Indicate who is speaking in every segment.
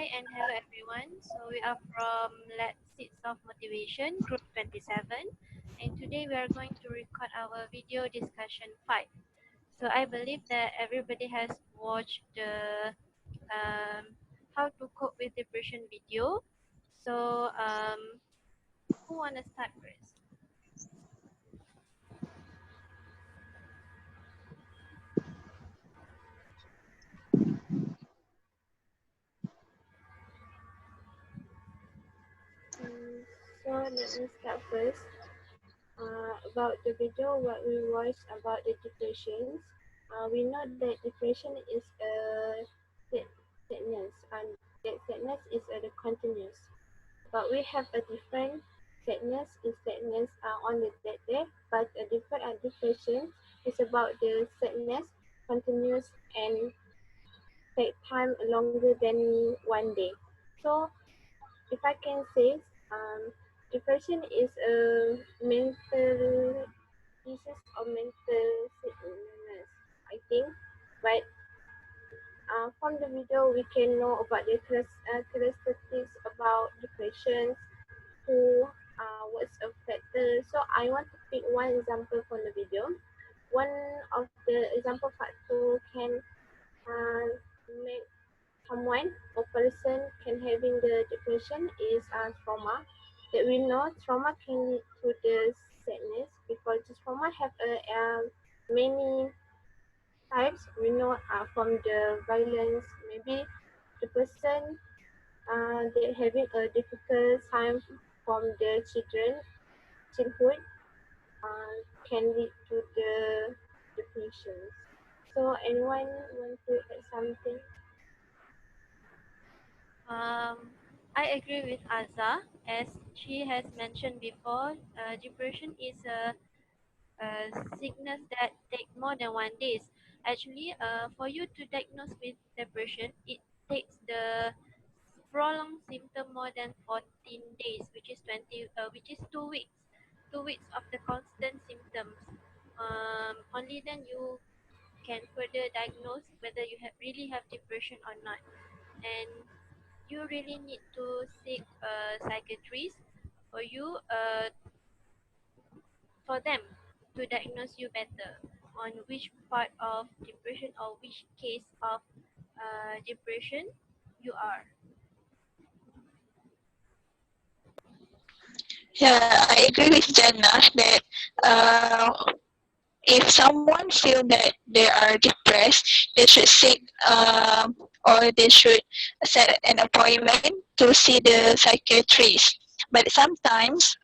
Speaker 1: Hi and hello everyone. So we are from LAX Seeds of Motivation, Group 27, and today we are going to record our video discussion 5. So I believe that everybody has watched the how to cope with depression video. So who wanna start first? So let me start first. About the video, what we watched about the depressions, we know that depression is a sadness, and that sadness is the continuous. But we have a different sadness is sadness on that day, but a different depression is about the sadness continuous and take time longer than one day. So if I can say, depression is a mental disease or mental sickness, I think. But from the video, we can know about the characteristics about depression, who, what's a factor. So I want to pick one example from the video. One of the example factor can make someone or person can having the depression is trauma. That we know trauma can lead to the sadness because the trauma have many types. We know from the violence, maybe the person they having a difficult time from the childhood can lead to the depression. So anyone want to add something? I agree with Azza. As she has mentioned before, depression is a sickness that take more than 1 day. Actually, for you to diagnose with depression, it takes the prolonged symptom more than 14 days, which is 2 weeks. 2 weeks of the constant symptoms. Only then you can further diagnose whether you really have depression or not. And you really need to seek a psychiatrist for you for them to diagnose you better on which part of depression or which case of depression you are.
Speaker 2: Yeah, I agree with Jannah that if someone feel that they are depressed, they should seek or they should set an appointment to see the psychiatrist. But sometimes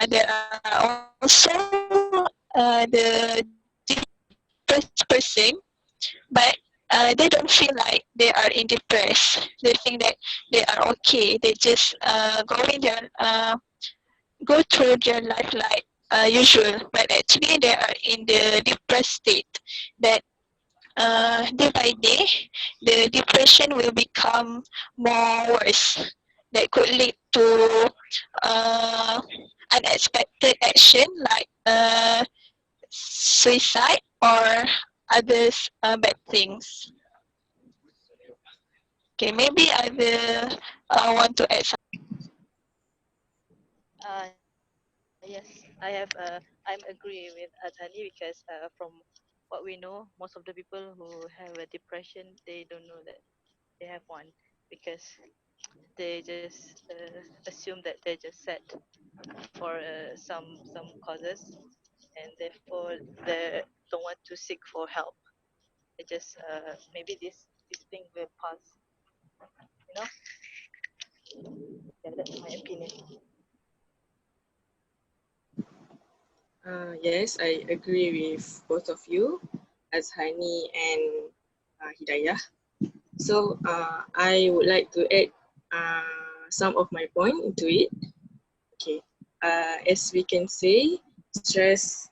Speaker 2: there are also the depressed person, but they don't feel like they are in depressed. They think that they are okay. They just go through their life like usual, but actually they are in the depressed state. That day by day, the depression will become more worse. That could lead to uh, unexpected action like suicide or others bad things. Okay, maybe I will want to add
Speaker 3: Yes, I'm agree with Azali because from what we know, most of the people who have a depression, they don't know that they have one because they just assume that they're just sad for some causes, and therefore they don't want to seek for help. They just maybe this thing will pass, you know. Yeah, that's my opinion.
Speaker 4: Yes, I agree with both of you, Azhani and Hidayah. So I would like to add some of my point into it. Okay, as we can say, stress,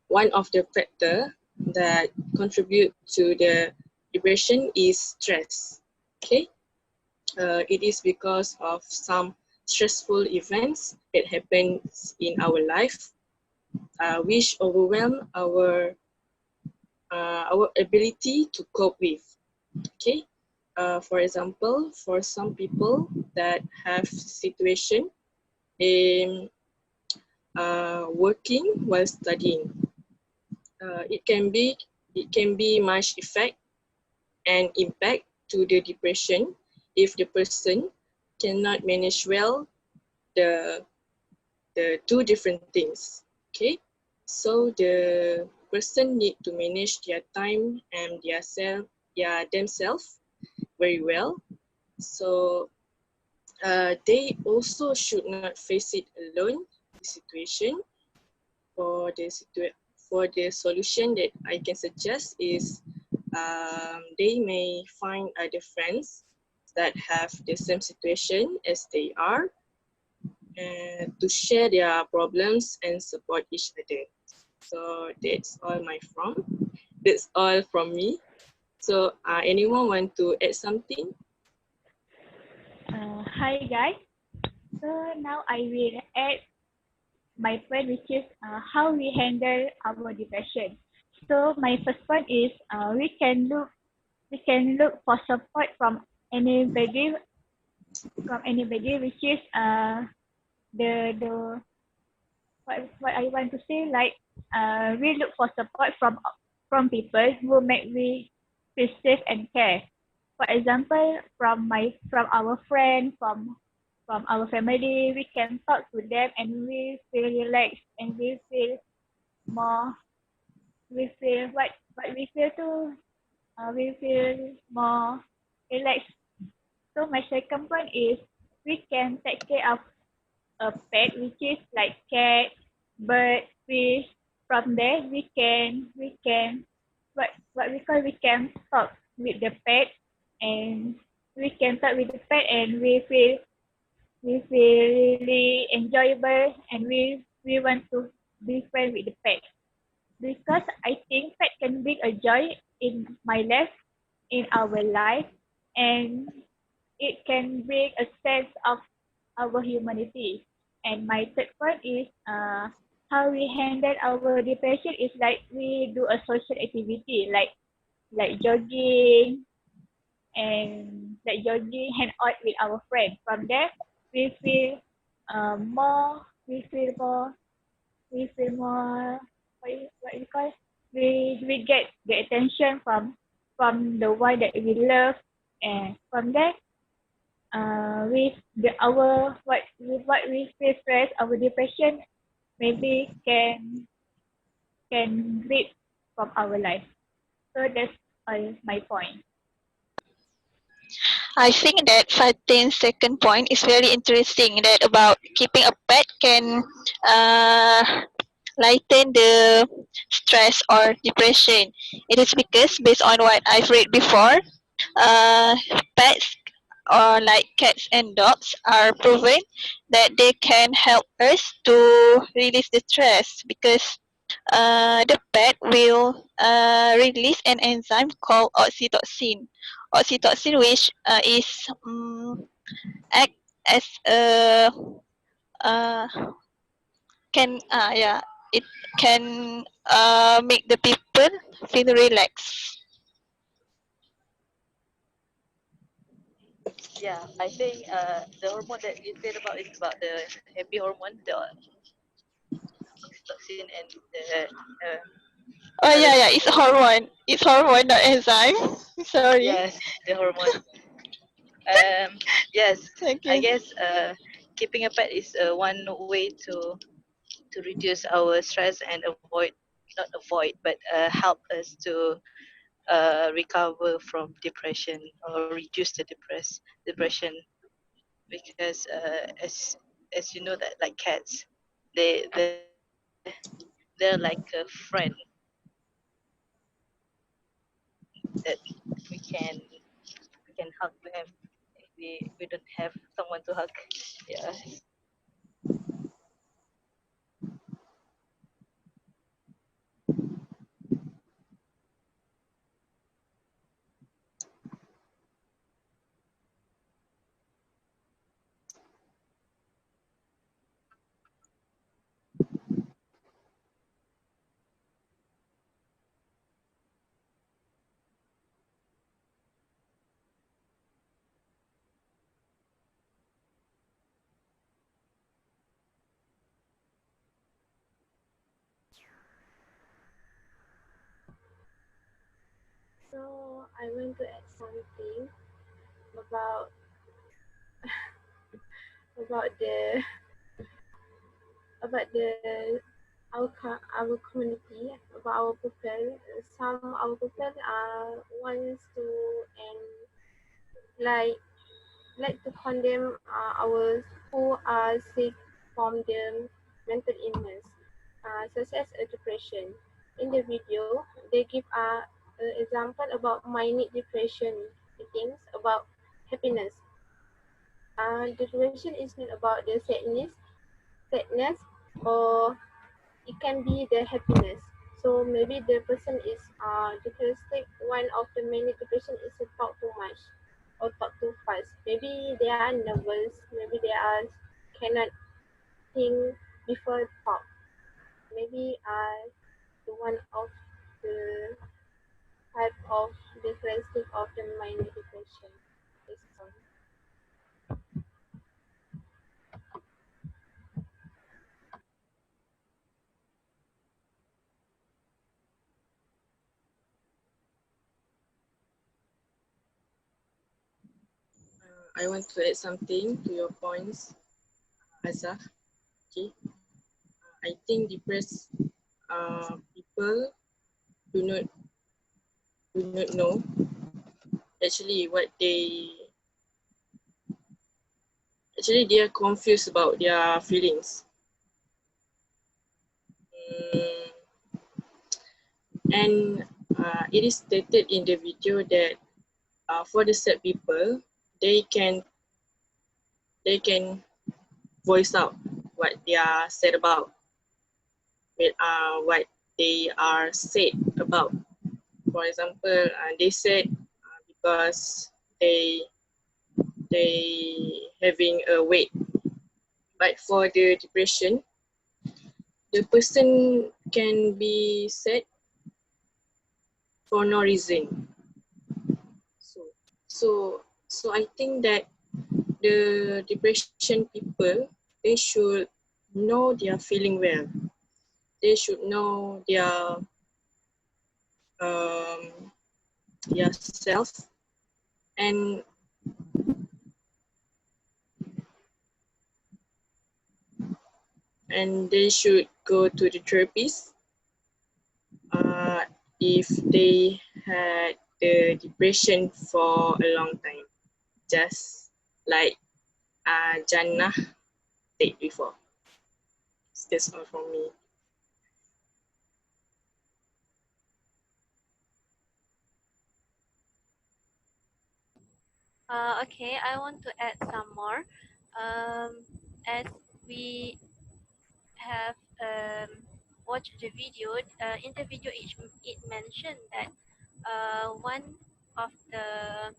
Speaker 4: one of the factor that contribute to the depression is stress. Okay, it is because of some stressful events that happens in our life, which overwhelm our ability to cope with. Okay, For example, for some people that have situation in working while studying, it can be much effect and impact to the depression if the person cannot manage well the two different things. Okay, so the person need to manage their time and themselves very well. So they also should not face it alone, the situation. For the solution that I can suggest is they may find other friends that have the same situation as they are, and to share their problems and support each other. So that's all from me. So anyone want to add something?
Speaker 5: Hi guys. So now I will add my point, which is how we handle our depression. So my first point is we can look for support anybody from anybody, which is the what I want to say, like we look for support from people who make we feel safe and care. For example, from our friend, from our family, we can talk to them and we feel relaxed and more we feel what we feel too. We feel more relaxed. So my second point is we can take care of a pet, which is like cat, bird, fish. From there, we can what we call we can talk with the pet, and we can talk with the pet, and we feel really enjoyable, and we want to be friends with the pet, because I think pet can bring a joy in our life, and it can bring a sense of our humanity. And my third point is how we handle our depression is like we do a social activity like jogging hang out with our friends. From there, we feel more we feel more what you call we get the attention from the one that we love, and from there with what we feel stress, our depression maybe can rid from our life. So that's all my point.
Speaker 2: I think that Fatin's second point is very interesting, that about keeping a pet can uh, lighten the stress or depression. It is because, based on what I've read before, uh, pets or like cats and dogs are proven that they can help us to release the stress, because the pet will release an enzyme called oxytocin. Oxytocin, which is act as a uh, can yeah, it can make the people feel relaxed.
Speaker 3: Yeah, I think the hormone that you said about is about the happy hormone, the oxytocin and the
Speaker 2: Oh
Speaker 3: another
Speaker 2: yeah,
Speaker 3: one
Speaker 2: yeah,
Speaker 3: I
Speaker 2: it's
Speaker 3: forgot.
Speaker 2: hormone. It's hormone, not enzyme. Sorry.
Speaker 3: Yes, the hormone. Yes, I
Speaker 2: Okay.
Speaker 3: guess keeping a pet is one way to reduce our stress and avoid, not avoid, but help us to recover from depression or reduce the depression, because as you know that like cats, they're like a friend that we can we can hug them if we don't have someone to hug. Yeah.
Speaker 1: So I want to add something about about the about the our community, about our people. Some our people wants to and like like to condemn our who are sick from the mental illness, such as depression. In the video, they give an example about minor depression. It thinks about happiness. Depression is not about the sadness, or it can be the happiness. So maybe the person is depressed. One of the many depression is to talk too much or talk too fast. Maybe they are nervous. Maybe they are cannot think before talk. Maybe the one of the type of the characteristic of the minor depression is on.
Speaker 4: I want to add something to your points, Azah. Okay. I think depressed people do not know actually what they are confused about their feelings. Mm, and it is stated in the video that for the sad people, they can voice out what they are sad about, with what they are sad about. For example, they said because they having a weight. But for the depression, the person can be sad for no reason. So so I think that the depression people, they should know they are feeling well. They should know um, their self, and they should go to the therapist uh, if they had the depression for a long time, just like Jannah said before. That's all from me.
Speaker 6: Okay, I want to add some more. As we have watched the video, in the video it mentioned that one of the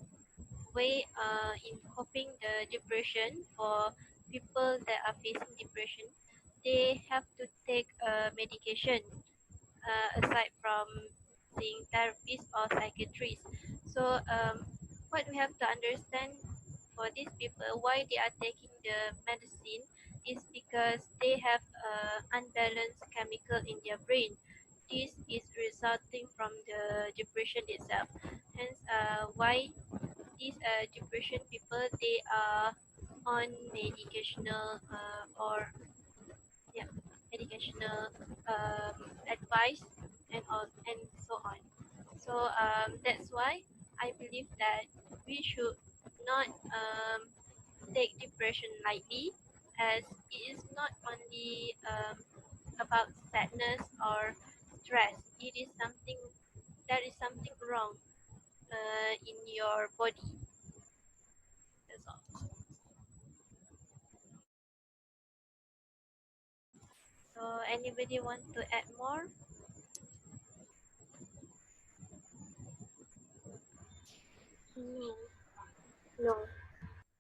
Speaker 6: way in coping the depression for people that are facing depression, they have to take medication aside from seeing therapists or psychiatrists. So what we have to understand for these people why they are taking the medicine is because they have unbalanced chemical in their brain. This is resulting from the depression itself. Hence, why these depression people they are on medicational or yeah educational advice and all and so on. So that's why I believe that we should not take depression lightly, as it is not only about sadness or stress. It is something that is something wrong in your body. That's all. So anybody want to add more?
Speaker 1: No, no.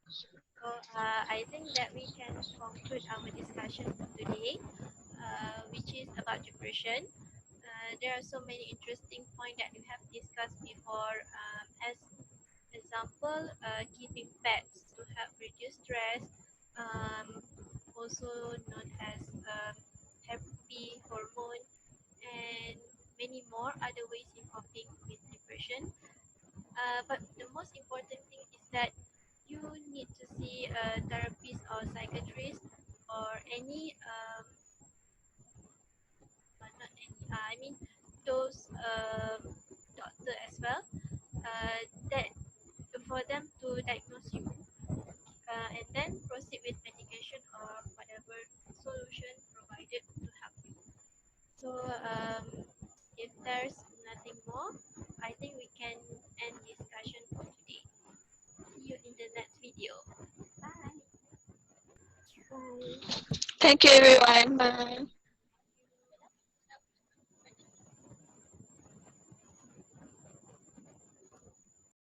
Speaker 6: So I think that we can conclude our discussion for today, which is about depression. There are so many interesting points that we have discussed before. As example, keeping pets to help reduce stress, um, also known as happy hormone, and many more other ways in coping with depression. But the most important thing is that you need to see a therapist or psychiatrist or any not any I mean those doctor as well that for them to diagnose you and then proceed with medication or whatever solution provided to help you. So if there's nothing more, I think we can end discussion for today. See you in the next video. Bye.
Speaker 1: Bye.
Speaker 2: Thank you, everyone. Bye.